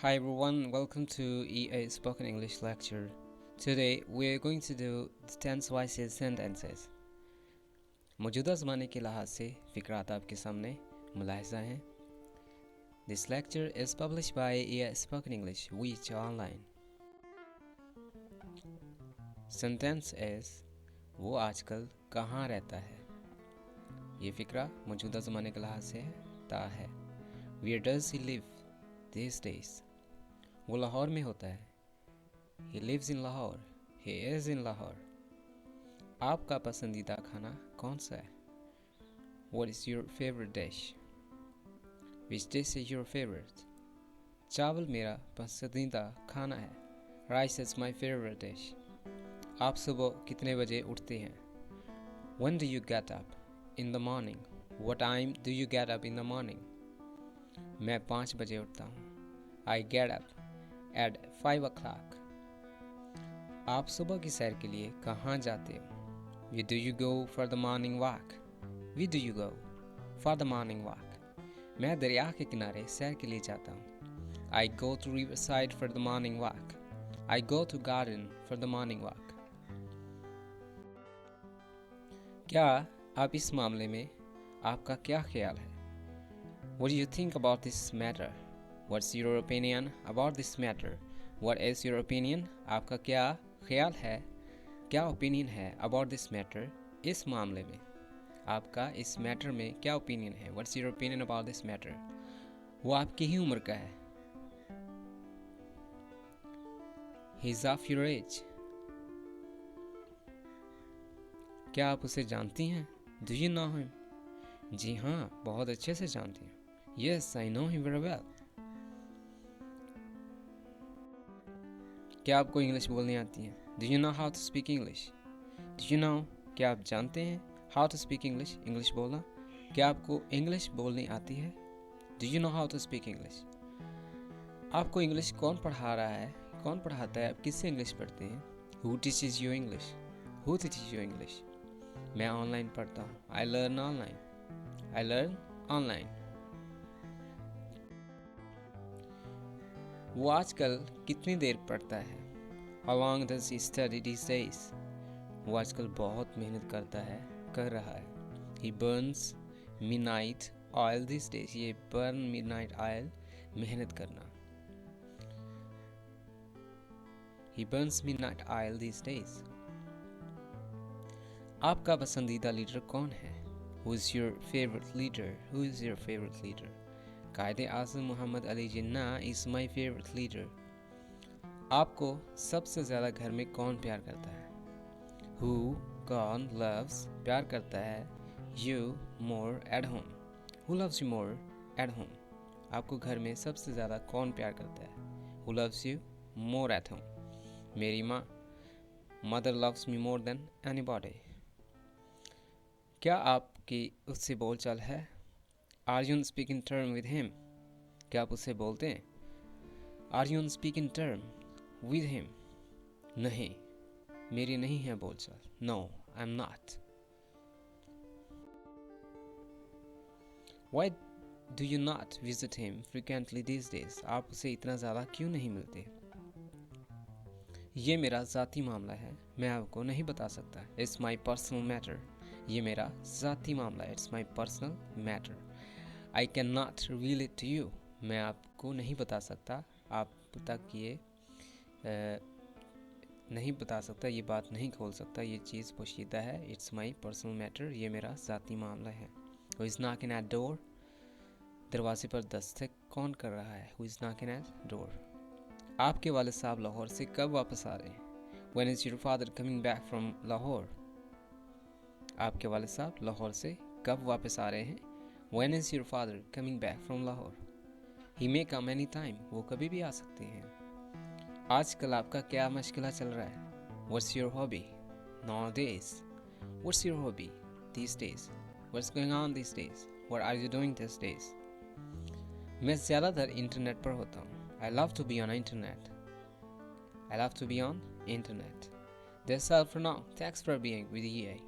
Hi everyone, welcome to EA Spoken English lecture. Today we are going to do tense voices sentences. मौजूदा ज़माने के लिहाज से फ़िक्रात आपके सामने मुलाहिज़ा हैं. This lecture is published by EA Spoken English, which online. Sentence is वो आजकल कहाँ रहता है. ये फ़िक्रा मौजूदा ज़माने के लिहाज से ता है. Where does he live these days? वो लाहौर में होता है. He lives in Lahore. He is in Lahore. आपका पसंदीदा खाना कौन सा है? What is your favorite dish? Which dish is your favorite? चावल मेरा पसंदीदा खाना है. Rice is my favorite dish. आप सुबह कितने बजे उठते हैं? When do you get up? In the morning. What time do you get up in the morning? मैं 5 बजे उठता हूँ. I get up at 5 o'clock. आप सुबह की सैर के लिए कहाँ जाते हो? Where do you go for the morning walk? Where do you go for the morning walk? मैं दरिया के किनारे सैर के लिए जाता हूँ. I go to riverside for the morning walk. I go to garden for the morning walk. क्या आप इस मामले में आपका क्या ख्याल है? What do you think about this matter? What's your opinion about this matter? What is your opinion? आपका क्या ख्याल है, क्या ओपिनियन है about this matter? इस मामले में आपका इस मैटर में क्या ओपिनियन है? What's your opinion about this matter? वो आपकी ही उम्र का है. He's of your age. क्या आप उसे जानती हैं? Do you know him? जी हाँ, बहुत अच्छे से जानती हूँ. Yes, I know him very well. क्या आपको इंग्लिश बोलनी आती है? Do you know how to speak English? Do you know? क्या आप जानते हैं how to speak English? English बोलना. क्या आपको इंग्लिश बोलनी आती है? Do you know how to speak English? आपको इंग्लिश कौन पढ़ा रहा है? कौन पढ़ाता है? आप किससे इंग्लिश पढ़ते हैं? Who teaches you English? Who teaches you English? मैं ऑनलाइन पढ़ता हूँ. I learn online. I learn online. वो आजकल कितनी देर पढ़ता है? How long does he study these days? वो आजकल बहुत मेहनत करता है, कर रहा है. He burns midnight oil these days. ये burn midnight oil, मेहनत करना. He burns midnight oil these days. आपका पसंदीदा लीडर कौन है? Who is your favorite leader? Who is your favorite leader? कायदे आज़म Mohammad Ali Jinnah is my favorite leader. आपको सबसे ज़्यादा घर में कौन प्यार करता है? Who कौन loves प्यार करता है you more at home? Who loves you more at home? आपको घर में सबसे ज़्यादा कौन प्यार करता है? Who loves you more at home? मेरी माँ mother loves me more than anybody. क्या आपकी उससे बोलचाल है? Are you on speaking term with him? क्या आप उससे बोलते हैं? Are you on speaking term with him? नहीं, मेरी नहीं है बोलचाल. No, I'm not. Why do you not visit him frequently these days? आप उसे इतना ज़्यादा क्यों नहीं मिलते? ये मेरा ज़ाती मामला है, मैं आपको नहीं बता सकता. It's my personal matter. ये मेरा ज़ाती मामला है. It's my personal matter. I cannot reveal it to you. मैं आपको नहीं बता सकता, आप तक ये नहीं बता सकता, ये बात नहीं खोल सकता, ये चीज़ पोशीदा है. It's my personal matter. ये मेरा ज़ाती मामला है. Who is knocking at door? दरवाजे पर दस्तक कौन कर रहा है? Who is knocking at door? आपके वालिद साहब लाहौर से कब वापस आ रहे हैं? When is your father coming back from Lahore? आपके वालिद साहब लाहौर से कब वापस आ रहे हैं? When is your father coming back from Lahore? He may come any time. वो कभी भी आ सकते हैं. आजकल आपका क्या मशगला चल रहा है? What's your hobby nowadays? What's your hobby these days? What's going on these days? What are you doing these days? मैं ज़्यादातर इंटरनेट पर होता हूँ. I love to be on internet. I love to be on internet. That's all for now. Thanks for being with EA.